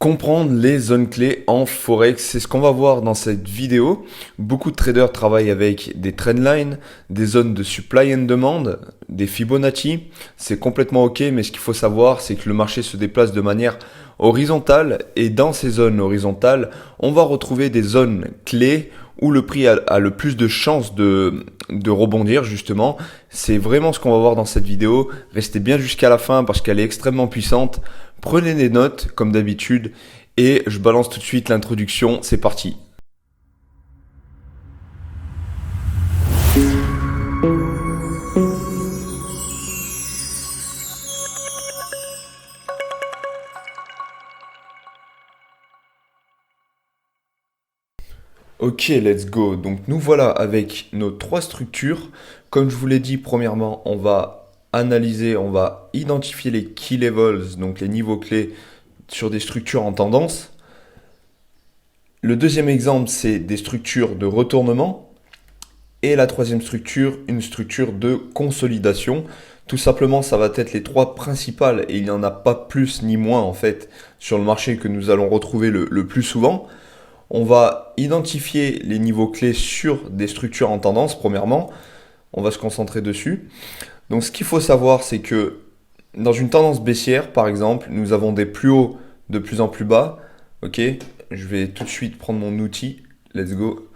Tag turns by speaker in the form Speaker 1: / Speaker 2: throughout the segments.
Speaker 1: Comprendre les zones clés en Forex, c'est ce qu'on va voir dans cette vidéo. Beaucoup de traders travaillent avec des trendlines, des zones de supply and demand, des Fibonacci. C'est complètement ok, mais ce qu'il faut savoir, c'est que le marché se déplace de manière horizontale et dans ces zones horizontales, on va retrouver des zones clés où le prix a le plus de chances de rebondir justement. C'est vraiment ce qu'on va voir dans cette vidéo. Restez bien jusqu'à la fin parce qu'elle est extrêmement puissante. Prenez des notes comme d'habitude et je balance tout de suite l'introduction, c'est parti. Ok, let's go. Donc nous voilà avec nos trois structures. Comme je vous l'ai dit, premièrement, on va analyser, on va identifier les key levels, donc les niveaux clés sur des structures en tendance. Le deuxième exemple, c'est des structures de retournement. Et la troisième structure, une structure de consolidation. Tout simplement, ça va être les trois principales et il n'y en a pas plus ni moins en fait sur le marché que nous allons retrouver le plus souvent. On va identifier les niveaux clés sur des structures en tendance, premièrement. On va se concentrer dessus. Donc ce qu'il faut savoir, c'est que dans une tendance baissière, par exemple, nous avons des plus hauts de plus en plus bas. Ok, je vais tout de suite prendre mon outil. Let's go.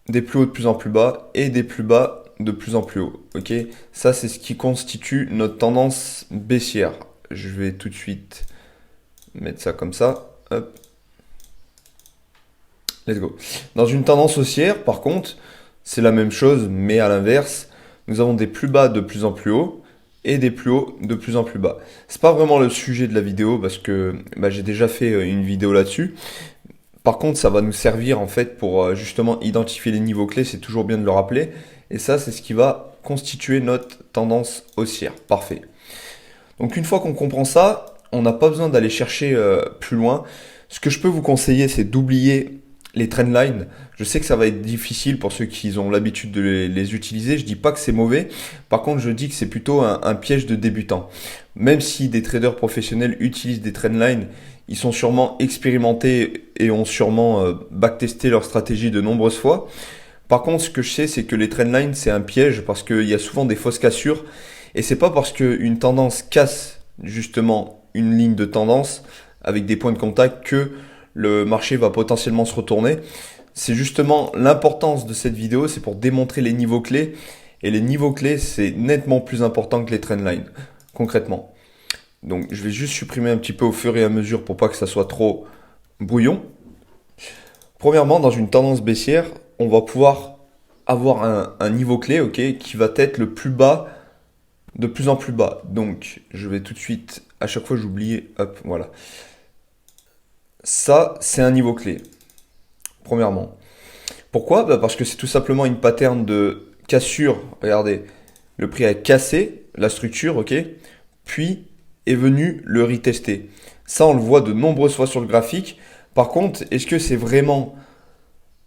Speaker 1: Des plus hauts de plus en plus bas et des plus bas de plus en plus haut. Ok, ça c'est ce qui constitue notre tendance baissière. Je vais tout de suite mettre ça comme ça. Hop. Let's go. Dans une tendance haussière, par contre, c'est la même chose, mais à l'inverse, nous avons des plus bas de plus en plus haut et des plus hauts de plus en plus bas. C'est pas vraiment le sujet de la vidéo parce que j'ai déjà fait une vidéo là-dessus. Par contre, ça va nous servir en fait pour justement identifier les niveaux clés, c'est toujours bien de le rappeler. Et ça, c'est ce qui va constituer notre tendance haussière. Parfait. Donc une fois qu'on comprend ça, on n'a pas besoin d'aller chercher plus loin. Ce que je peux vous conseiller, c'est d'oublier les trendlines. Je sais que ça va être difficile pour ceux qui ont l'habitude de les utiliser. Je dis pas que c'est mauvais. Par contre, je dis que c'est plutôt un piège de débutant. Même si des traders professionnels utilisent des trendlines, ils sont sûrement expérimentés et ont sûrement backtesté leur stratégie de nombreuses fois. Par contre, ce que je sais, c'est que les trendlines, c'est un piège parce qu'il y a souvent des fausses cassures. Et c'est pas parce qu'une tendance casse justement une ligne de tendance avec des points de contact que le marché va potentiellement se retourner. C'est justement l'importance de cette vidéo, c'est pour démontrer les niveaux clés. Et les niveaux clés, c'est nettement plus important que les trendlines, concrètement. Donc je vais juste supprimer un petit peu au fur et à mesure pour pas que ça soit trop brouillon. Premièrement, dans une tendance baissière, on va pouvoir avoir un niveau clé, ok, qui va être le plus bas, de plus en plus bas. Donc je vais tout de suite, à chaque fois j'oubliais, hop, voilà. Ça, c'est un niveau clé, premièrement. Pourquoi? Parce que c'est tout simplement une pattern de cassure. Regardez, le prix a cassé la structure, ok? Puis est venu le retester. Ça, on le voit de nombreuses fois sur le graphique. Par contre, est-ce que c'est vraiment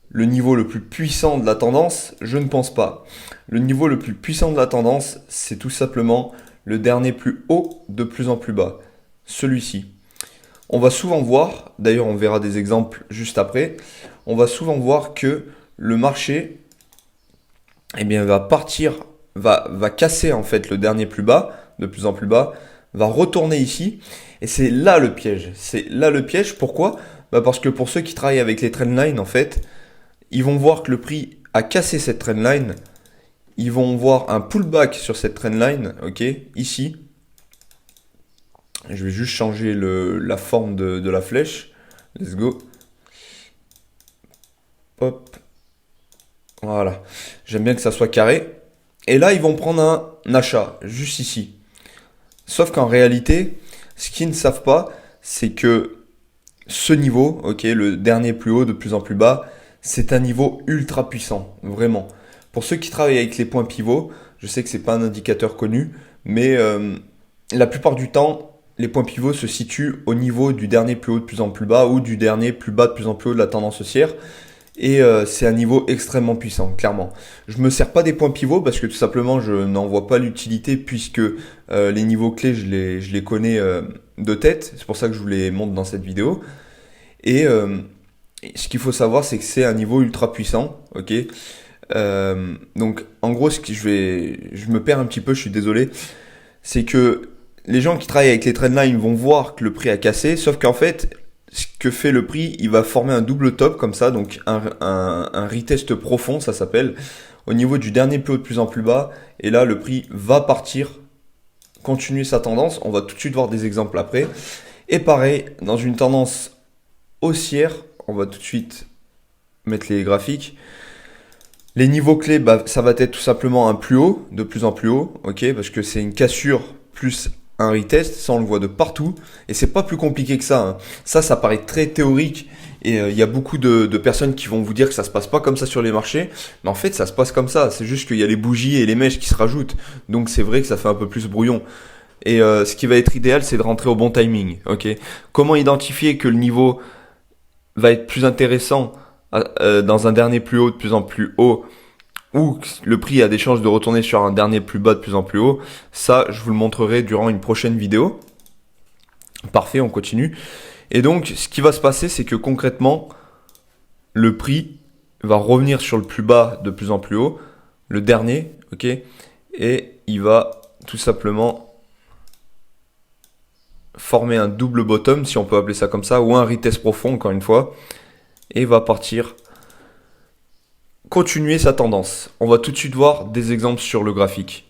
Speaker 1: le niveau le plus puissant de la tendance? Je ne pense pas. Le niveau le plus puissant de la tendance, c'est tout simplement le dernier plus haut de plus en plus bas. Celui-ci. On va souvent voir, d'ailleurs on verra des exemples juste après, on va souvent voir que le marché va partir, va casser en fait le dernier plus bas, de plus en plus bas, va retourner ici, et c'est là le piège. C'est là le piège, pourquoi? Parce que pour ceux qui travaillent avec les trendlines, en fait, ils vont voir que le prix a cassé cette trendline, ils vont voir un pullback sur cette trendline, ok, ici. Je vais juste changer la forme de la flèche. Let's go. Hop. Voilà. J'aime bien que ça soit carré. Et là, ils vont prendre un achat, juste ici. Sauf qu'en réalité, ce qu'ils ne savent pas, c'est que ce niveau, ok, le dernier plus haut de plus en plus bas, c'est un niveau ultra puissant, vraiment. Pour ceux qui travaillent avec les points pivots, je sais que c'est pas un indicateur connu, mais la plupart du temps, les points pivots se situent au niveau du dernier plus haut de plus en plus bas ou du dernier plus bas de plus en plus haut de la tendance haussière. Et c'est un niveau extrêmement puissant, clairement. Je me sers pas des points pivots parce que tout simplement je n'en vois pas l'utilité puisque les niveaux clés je les connais de tête. C'est pour ça que je vous les montre dans cette vidéo. Et ce qu'il faut savoir c'est que c'est un niveau ultra puissant, ok. Donc en gros je me perds un petit peu, je suis désolé. C'est que les gens qui travaillent avec les trendlines vont voir que le prix a cassé, sauf qu'en fait ce que fait le prix, il va former un double top comme ça, donc un retest profond, ça s'appelle, au niveau du dernier plus haut de plus en plus bas. Et là, le prix va partir, continuer sa tendance. On va tout de suite voir des exemples après. Et pareil, dans une tendance haussière, on va tout de suite mettre les graphiques. Les niveaux clés, bah, ça va être tout simplement un plus haut, de plus en plus haut, ok, parce que c'est une cassure plus un retest, ça on le voit de partout, et c'est pas plus compliqué que ça, hein. Ça paraît très théorique, et il y a beaucoup de personnes qui vont vous dire que ça se passe pas comme ça sur les marchés, mais en fait ça se passe comme ça, c'est juste qu'il y a les bougies et les mèches qui se rajoutent, donc c'est vrai que ça fait un peu plus brouillon. Et ce qui va être idéal, c'est de rentrer au bon timing, ok. Comment identifier que le niveau va être plus intéressant dans un dernier plus haut de plus en plus haut, ou le prix a des chances de retourner sur un dernier plus bas de plus en plus haut, ça je vous le montrerai durant une prochaine vidéo. Parfait, on continue. Et donc ce qui va se passer, c'est que concrètement, le prix va revenir sur le plus bas de plus en plus haut, le dernier, ok, et il va tout simplement former un double bottom, si on peut appeler ça comme ça, ou un retest profond encore une fois, et va partir continuer sa tendance. On va tout de suite voir des exemples sur le graphique.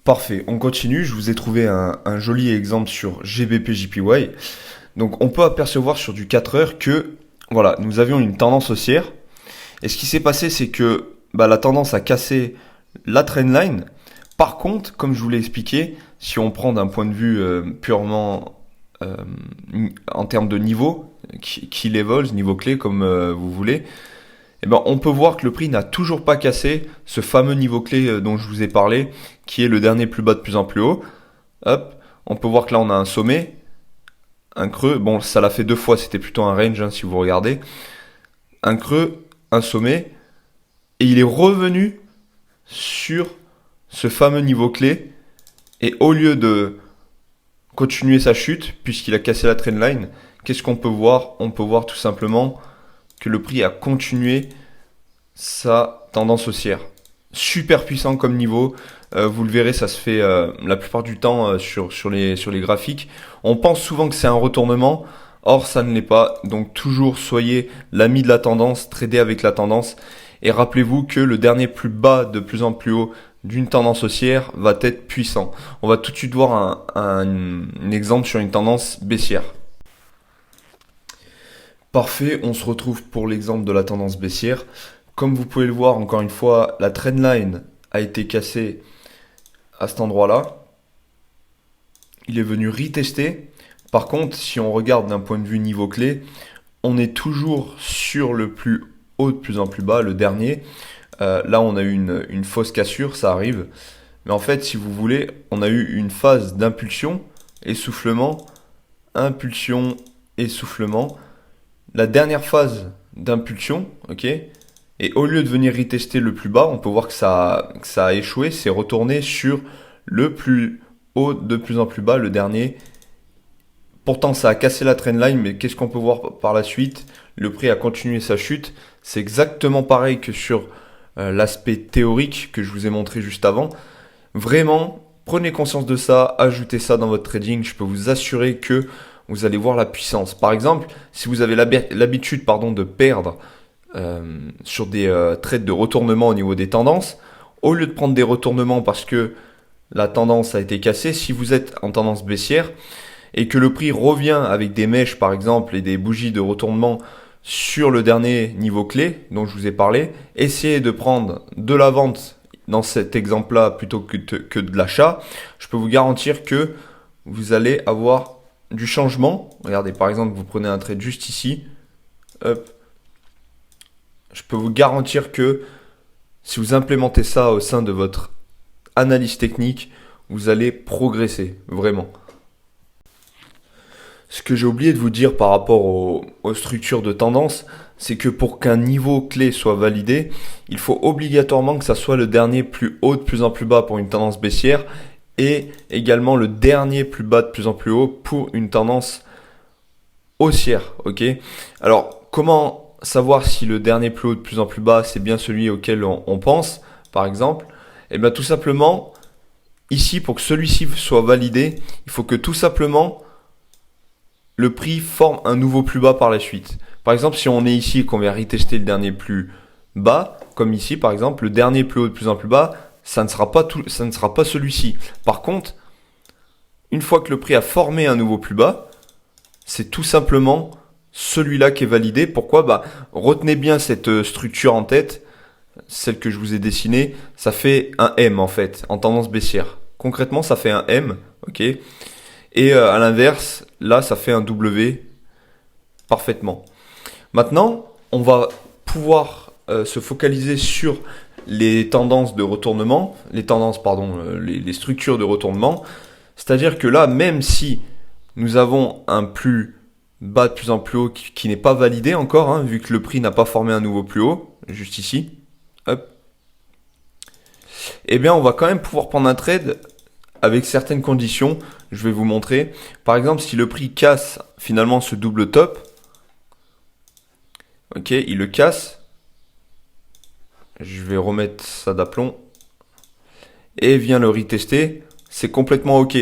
Speaker 1: Parfait, on continue. Je vous ai trouvé un joli exemple sur GBP/JPY. Donc on peut apercevoir sur du 4 heures que voilà, nous avions une tendance haussière. Et ce qui s'est passé, c'est que la tendance a cassé la trendline. Par contre, comme je vous l'ai expliqué, si on prend d'un point de vue purement en termes de niveau, key levels, niveau clé comme vous voulez, eh ben, on peut voir que le prix n'a toujours pas cassé ce fameux niveau clé dont je vous ai parlé, qui est le dernier plus bas de plus en plus haut. Hop, on peut voir que là on a un sommet, un creux, bon ça l'a fait deux fois, c'était plutôt un range hein, si vous regardez, un creux, un sommet, et il est revenu sur ce fameux niveau clé, et au lieu de continuer sa chute, puisqu'il a cassé la trendline, qu'est-ce qu'on peut voir? On peut voir tout simplement que le prix a continué sa tendance haussière. Super puissant comme niveau, vous le verrez, ça se fait la plupart du temps sur les graphiques. On pense souvent que c'est un retournement, or ça ne l'est pas, donc toujours soyez l'ami de la tendance, tradez avec la tendance, et rappelez-vous que le dernier plus bas de plus en plus haut d'une tendance haussière va être puissant. On va tout de suite voir un exemple sur une tendance baissière. Parfait, on se retrouve pour l'exemple de la tendance baissière. Comme vous pouvez le voir, encore une fois, la trendline a été cassée à cet endroit-là. Il est venu retester. Par contre, si on regarde d'un point de vue niveau clé, on est toujours sur le plus haut de plus en plus bas, le dernier. Là, on a eu une fausse cassure, ça arrive. Mais en fait, si vous voulez, on a eu une phase d'impulsion, essoufflement, impulsion, essoufflement. La dernière phase d'impulsion, ok, et au lieu de venir retester le plus bas, on peut voir que ça a échoué, c'est retourné sur le plus haut de plus en plus bas, le dernier. Pourtant, ça a cassé la trendline, mais qu'est-ce qu'on peut voir par la suite? Le prix a continué sa chute. C'est exactement pareil que sur l'aspect théorique que je vous ai montré juste avant. Vraiment, prenez conscience de ça, ajoutez ça dans votre trading. Je peux vous assurer que vous allez voir la puissance. Par exemple, si vous avez l'habitude de perdre sur des trades de retournement au niveau des tendances, au lieu de prendre des retournements parce que la tendance a été cassée, si vous êtes en tendance baissière et que le prix revient avec des mèches par exemple et des bougies de retournement sur le dernier niveau clé dont je vous ai parlé, essayez de prendre de la vente dans cet exemple-là plutôt que de l'achat. Je peux vous garantir que vous allez avoir du changement. Regardez, par exemple, vous prenez un trade juste ici. Hop. Je peux vous garantir que si vous implémentez ça au sein de votre analyse technique, vous allez progresser, vraiment. Ce que j'ai oublié de vous dire par rapport aux structures de tendance, c'est que pour qu'un niveau clé soit validé, il faut obligatoirement que ça soit le dernier plus haut de plus en plus bas pour une tendance baissière et également le dernier plus bas de plus en plus haut pour une tendance haussière. Ok. Alors, comment savoir si le dernier plus haut de plus en plus bas, c'est bien celui auquel on pense, par exemple? Eh bien, tout simplement, ici, pour que celui-ci soit validé, il faut que tout simplement le prix forme un nouveau plus bas par la suite. Par exemple, si on est ici et qu'on vient retester le dernier plus bas, comme ici par exemple, le dernier plus haut de plus en plus bas, ça ne sera pas celui-ci. Par contre, une fois que le prix a formé un nouveau plus bas, c'est tout simplement celui-là qui est validé. Pourquoi? Retenez bien cette structure en tête, celle que je vous ai dessinée, ça fait un M en fait, en tendance baissière. Concrètement, ça fait un M, ok? Et à l'inverse, là, ça fait un W parfaitement. Maintenant, on va pouvoir se focaliser sur les tendances de retournement, les structures de retournement. C'est-à-dire que là, même si nous avons un plus bas de plus en plus haut qui n'est pas validé encore, hein, vu que le prix n'a pas formé un nouveau plus haut, juste ici, hop, eh bien, on va quand même pouvoir prendre un trade avec certaines conditions. Je vais vous montrer. Par exemple, si le prix casse finalement ce double top, ok, il le casse. Je vais remettre ça d'aplomb. Et vient le retester. C'est complètement ok.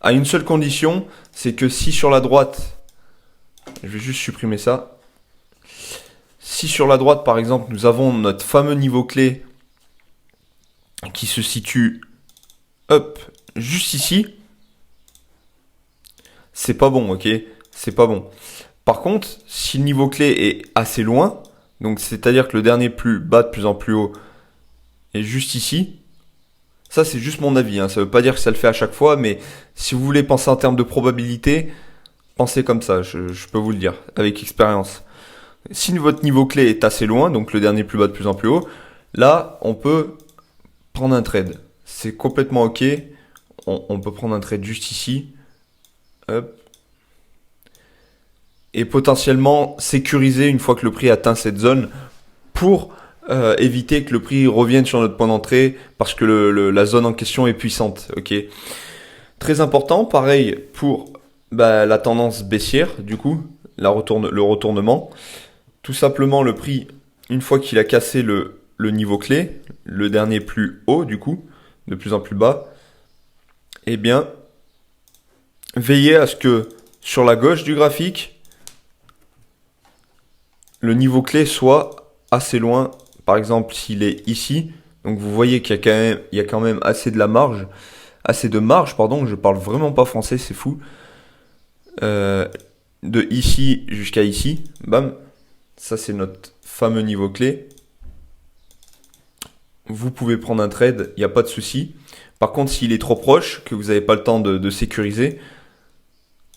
Speaker 1: À une seule condition, c'est que si sur la droite, je vais juste supprimer ça. Si sur la droite, par exemple, nous avons notre fameux niveau clé qui se situe, hop, juste ici, c'est pas bon, ok? C'est pas bon. Par contre, si le niveau clé est assez loin, donc c'est-à-dire que le dernier plus bas de plus en plus haut est juste ici, ça c'est juste mon avis, hein, ça veut pas dire que ça le fait à chaque fois, mais si vous voulez penser en termes de probabilité, pensez comme ça, je peux vous le dire, avec expérience. Si votre niveau clé est assez loin, donc le dernier plus bas de plus en plus haut, là on peut prendre un trade. C'est complètement ok, on peut prendre un trade juste ici, hop, et potentiellement sécuriser une fois que le prix atteint cette zone pour éviter que le prix revienne sur notre point d'entrée parce que la zone en question est puissante. Ok. Très important, pareil pour la tendance baissière, du coup, le retournement. Tout simplement, le prix, une fois qu'il a cassé le niveau clé, le dernier plus haut, du coup, de plus en plus bas, eh bien, veillez à ce que sur la gauche du graphique, le niveau clé soit assez loin. Par exemple, s'il est ici, donc vous voyez qu'il y a quand même assez de marge, pardon, je parle vraiment pas français, c'est fou. De ici jusqu'à ici, bam, ça c'est notre fameux niveau clé. Vous pouvez prendre un trade, il n'y a pas de souci. Par contre, s'il est trop proche, que vous n'avez pas le temps de sécuriser,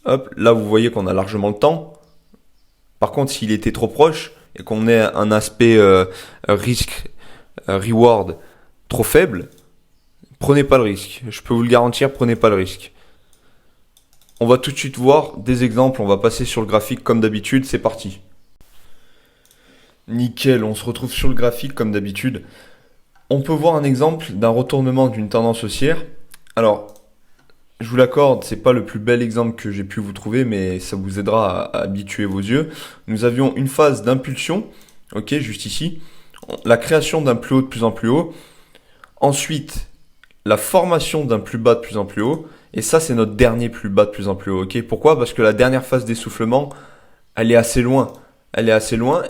Speaker 1: hop, là vous voyez qu'on a largement le temps. Par contre, s'il était trop proche et qu'on ait un aspect risque, reward trop faible, prenez pas le risque. Je peux vous le garantir, prenez pas le risque. On va tout de suite voir des exemples. On va passer sur le graphique comme d'habitude. C'est parti. Nickel, on se retrouve sur le graphique comme d'habitude. On peut voir un exemple d'un retournement d'une tendance haussière. Alors, je vous l'accorde, c'est pas le plus bel exemple que j'ai pu vous trouver, mais ça vous aidera à habituer vos yeux. Nous avions une phase d'impulsion, ok, juste ici, la création d'un plus haut de plus en plus haut, ensuite la formation d'un plus bas de plus en plus haut, et ça c'est notre dernier plus bas de plus en plus haut, ok. Pourquoi? Parce que la dernière phase d'essoufflement, elle est assez loin,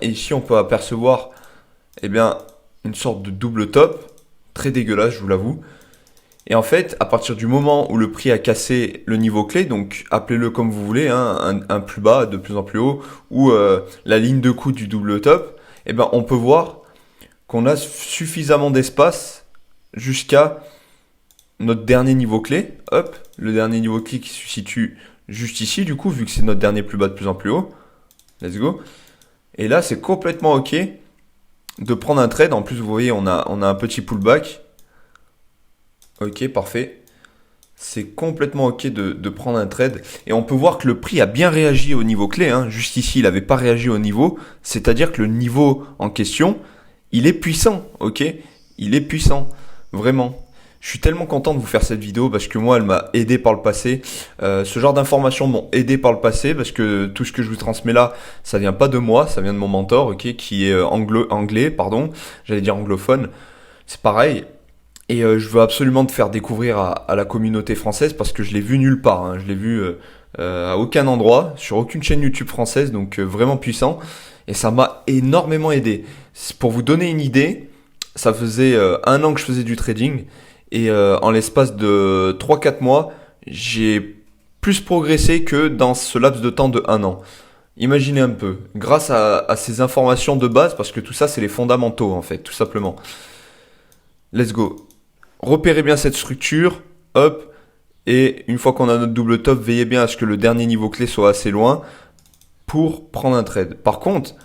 Speaker 1: et ici on peut apercevoir, eh bien, une sorte de double top, très dégueulasse, je vous l'avoue. Et en fait, à partir du moment où le prix a cassé le niveau clé, donc appelez-le comme vous voulez, hein, un plus bas de plus en plus haut, ou la ligne de coup du double top, eh ben, on peut voir qu'on a suffisamment d'espace jusqu'à notre dernier niveau clé. Hop, le dernier niveau clé qui se situe juste ici, du coup, vu que c'est notre dernier plus bas de plus en plus haut. Let's go. Et là, c'est complètement ok de prendre un trade. En plus, vous voyez, on a un petit pullback. Ok, parfait. c'est complètement ok de prendre un trade. Et on peut voir que le prix a bien réagi au niveau clé, hein. Juste ici, il n'avait pas réagi au niveau. C'est-à-dire que le niveau en question, il est puissant, ok? Il est puissant, vraiment. Je suis tellement content de vous faire cette vidéo parce que moi, elle m'a aidé par le passé. Ce genre d'informations m'ont aidé par le passé parce que tout ce que je vous transmets là, ça vient pas de moi, ça vient de mon mentor, ok, qui est anglais, pardon. J'allais dire anglophone. C'est pareil. Et je veux absolument te faire découvrir à la communauté française parce que je l'ai vu nulle part, hein. Je l'ai vu à aucun endroit, sur aucune chaîne YouTube française, donc vraiment puissant. Et ça m'a énormément aidé. Pour vous donner une idée, ça faisait 1 an que je faisais du trading. Et en l'espace de 3 4 mois, j'ai plus progressé que dans ce laps de temps de 1 an. Imaginez un peu, grâce à ces informations de base, parce que tout ça c'est les fondamentaux en fait, tout simplement. Let's go. Repérez bien cette structure, hop, et une fois qu'on a notre double top, veillez bien à ce que le dernier niveau clé soit assez loin pour prendre un trade. Par contre,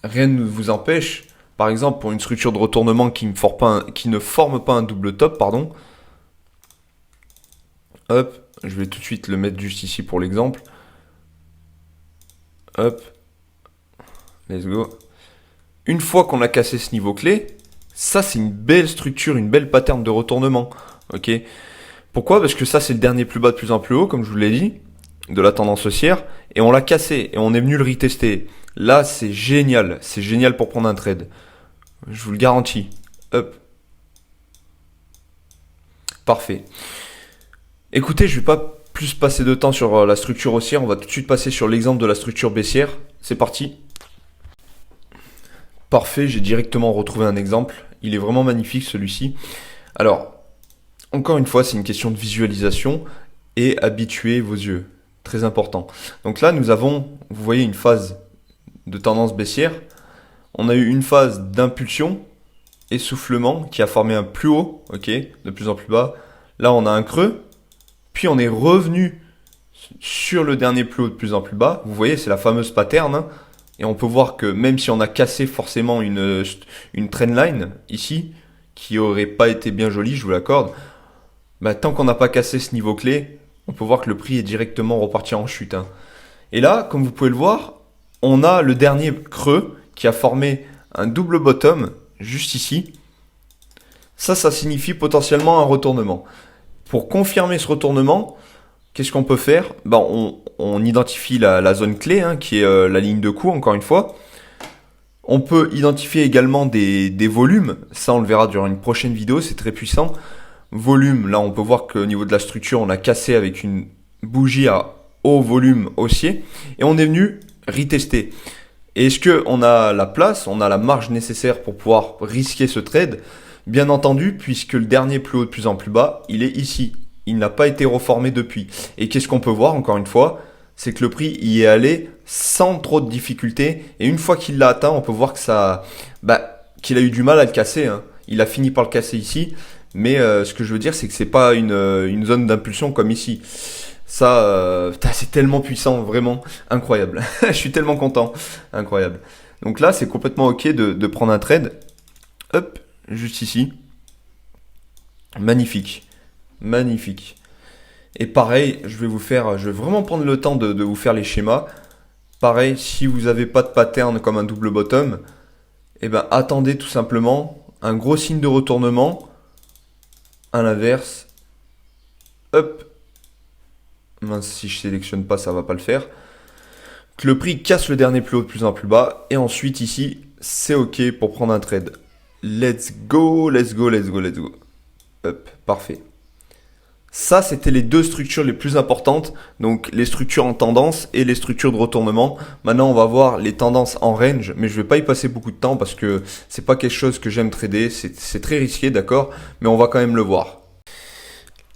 Speaker 1: rien ne vous empêche, par exemple pour une structure de retournement qui ne forme pas un double top, pardon, hop, je vais tout de suite le mettre juste ici pour l'exemple, hop, let's go. Une fois qu'on a cassé ce niveau clé, ça c'est une belle structure, une belle pattern de retournement, ok? Pourquoi? Parce que ça c'est le dernier plus bas de plus en plus haut, comme je vous l'ai dit, de la tendance haussière, et on l'a cassé, et on est venu le retester. Là c'est génial pour prendre un trade. Je vous le garantis. Hop. Parfait. Écoutez, je vais pas plus passer de temps sur la structure haussière, on va tout de suite passer sur l'exemple de la structure baissière. C'est parti. Parfait, j'ai directement retrouvé un exemple. Il est vraiment magnifique celui-ci. Alors, encore une fois, c'est une question de visualisation et habituer vos yeux. Très important. Donc là, nous avons, vous voyez, une phase de tendance baissière. On a eu une phase d'impulsion, essoufflement, qui a formé un plus haut, ok, de plus en plus bas. Là, on a un creux. Puis on est revenu sur le dernier plus haut de plus en plus bas. Vous voyez, c'est la fameuse pattern, hein. Et on peut voir que même si on a cassé forcément une trendline ici, qui aurait pas été bien jolie, je vous l'accorde, bah, tant qu'on n'a pas cassé ce niveau clé, on peut voir que le prix est directement reparti en chute, hein. Et là, comme vous pouvez le voir, on a le dernier creux qui a formé un double bottom juste ici. Ça signifie potentiellement un retournement. Pour confirmer ce retournement, qu'est-ce qu'on peut faire? Ben, on identifie la zone clé, hein, qui est la ligne de coup, encore une fois. On peut identifier également des volumes. Ça, on le verra durant une prochaine vidéo, c'est très puissant. Volume, là, on peut voir qu'au niveau de la structure, on a cassé avec une bougie à haut volume haussier. Et on est venu retester. Et est-ce qu'on a la place, on a la marge nécessaire pour pouvoir risquer ce trade? Bien entendu, puisque le dernier plus haut de plus en plus bas, il est ici. Il n'a pas été reformé depuis. Et qu'est-ce qu'on peut voir, encore une fois? C'est que le prix y est allé sans trop de difficultés. Et une fois qu'il l'a atteint, on peut voir que qu'il a eu du mal à le casser, hein. Il a fini par le casser ici. Mais ce que je veux dire, c'est que c'est pas une zone d'impulsion comme ici. Ça, c'est tellement puissant, vraiment incroyable. Je suis tellement content, incroyable. Donc là, c'est complètement ok de prendre un trade. Hop, juste ici. Magnifique. Magnifique. Et pareil, je vais vraiment prendre le temps de vous faire les schémas. Pareil, si vous n'avez pas de pattern comme un double bottom, eh ben attendez tout simplement un gros signe de retournement. À l'inverse. Hop. Mince, si je sélectionne pas, ça va pas le faire. Que le prix casse le dernier plus haut de plus en plus bas. Et ensuite, ici, c'est ok pour prendre un trade. Let's go, let's go, let's go, let's go. Hop, parfait. Ça, c'était les deux structures les plus importantes. Donc, les structures en tendance et les structures de retournement. Maintenant, on va voir les tendances en range. Mais je vais pas y passer beaucoup de temps parce que c'est pas quelque chose que j'aime trader. C'est très risqué, d'accord? Mais on va quand même le voir.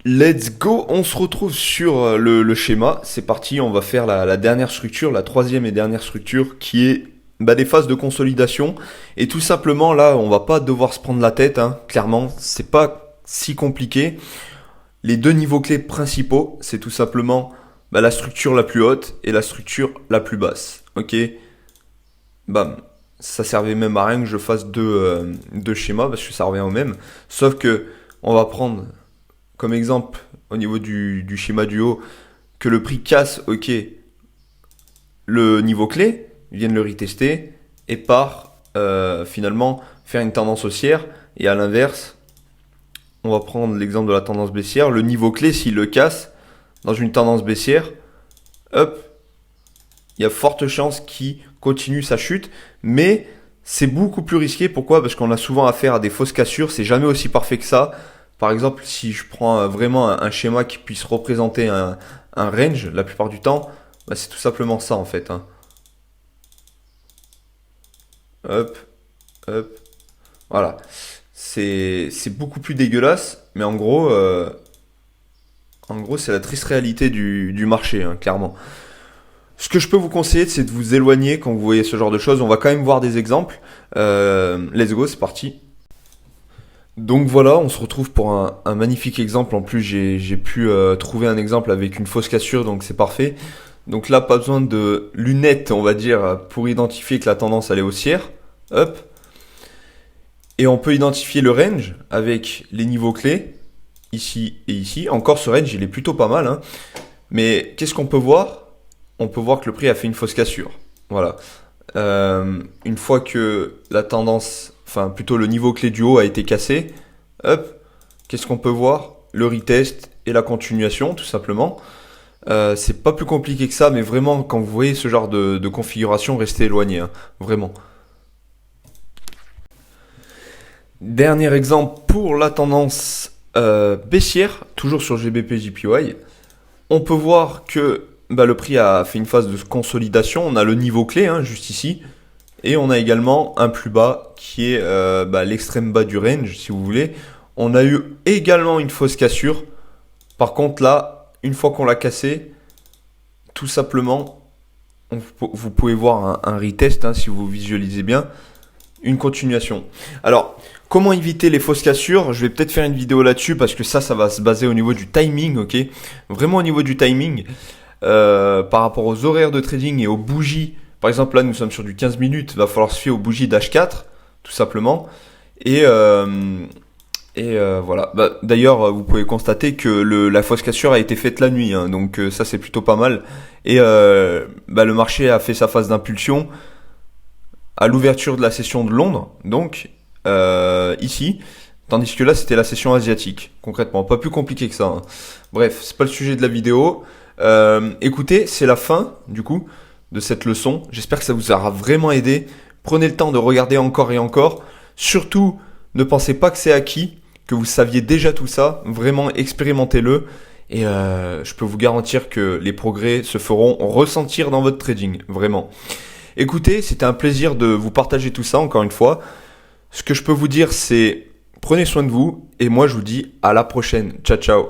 Speaker 1: Let's go, on se retrouve sur le schéma. C'est parti, on va faire la dernière structure, la troisième et dernière structure qui est des phases de consolidation. Et tout simplement, là, on va pas devoir se prendre la tête, hein, clairement. C'est pas si compliqué. Les deux niveaux clés principaux, c'est tout simplement la structure la plus haute et la structure la plus basse. Ok, bam. Ça servait même à rien que je fasse deux schémas parce que ça revient au même. Sauf que on va prendre comme exemple au niveau du schéma du haut que le prix casse, ok, le niveau clé, ils viennent le retester et part finalement faire une tendance haussière. Et à l'inverse, on va prendre l'exemple de la tendance baissière. Le niveau clé, s'il le casse dans une tendance baissière, hop, il y a forte chance qu'il continue sa chute. Mais c'est beaucoup plus risqué. Pourquoi? Parce qu'on a souvent affaire à des fausses cassures. C'est jamais aussi parfait que ça. Par exemple, si je prends vraiment un schéma qui puisse représenter un range, la plupart du temps, bah, c'est tout simplement ça en fait. Hein. Hop, hop, voilà. C'est beaucoup plus dégueulasse, mais en gros, c'est la triste réalité du marché, hein, clairement. Ce que je peux vous conseiller, c'est de vous éloigner quand vous voyez ce genre de choses. On va quand même voir des exemples. Let's go, c'est parti. Donc voilà, on se retrouve pour un magnifique exemple. En plus, j'ai pu trouver un exemple avec une fausse cassure, donc c'est parfait. Donc là, pas besoin de lunettes, on va dire, pour identifier que la tendance elle est haussière. Hop. Et on peut identifier le range avec les niveaux clés, ici et ici. Encore ce range, il est plutôt pas mal. Hein. Mais qu'est-ce qu'on peut voir? On peut voir que le prix a fait une fausse cassure. Voilà. Une fois que la tendance, enfin plutôt le niveau clé du haut a été cassé, hop, qu'est-ce qu'on peut voir? Le retest et la continuation, tout simplement. C'est pas plus compliqué que ça, mais vraiment, quand vous voyez ce genre de configuration, restez éloigné, hein, vraiment. Dernier exemple pour la tendance baissière, toujours sur GBP JPY. On peut voir que bah, le prix a fait une phase de consolidation. On a le niveau clé, hein, juste ici. Et on a également un plus bas qui est l'extrême bas du range, si vous voulez. On a eu également une fausse cassure. Par contre, là, une fois qu'on l'a cassé, tout simplement, vous pouvez voir un retest, hein, si vous visualisez bien, une continuation. Alors, comment éviter les fausses cassures? Je vais peut-être faire une vidéo là-dessus parce que ça va se baser au niveau du timing, ok? Vraiment au niveau du timing, par rapport aux horaires de trading et aux bougies. Par exemple, là, nous sommes sur du 15 minutes, il va falloir se fier aux bougies d'H4, tout simplement. Et voilà. Bah, d'ailleurs, vous pouvez constater que la fausse cassure a été faite la nuit, hein, donc ça c'est plutôt pas mal. Et le marché a fait sa phase d'impulsion à l'ouverture de la session de Londres, donc ici, tandis que là c'était la session asiatique, concrètement, pas plus compliqué que ça. Hein. Bref, c'est pas le sujet de la vidéo. Écoutez, c'est la fin du coup de cette leçon. J'espère que ça vous aura vraiment aidé. Prenez le temps de regarder encore et encore. Surtout, ne pensez pas que c'est acquis, que vous saviez déjà tout ça. Vraiment, expérimentez-le. Et je peux vous garantir que les progrès se feront ressentir dans votre trading, vraiment. Écoutez, c'était un plaisir de vous partager tout ça, encore une fois. Ce que je peux vous dire, c'est prenez soin de vous. Et moi, je vous dis à la prochaine. Ciao, ciao.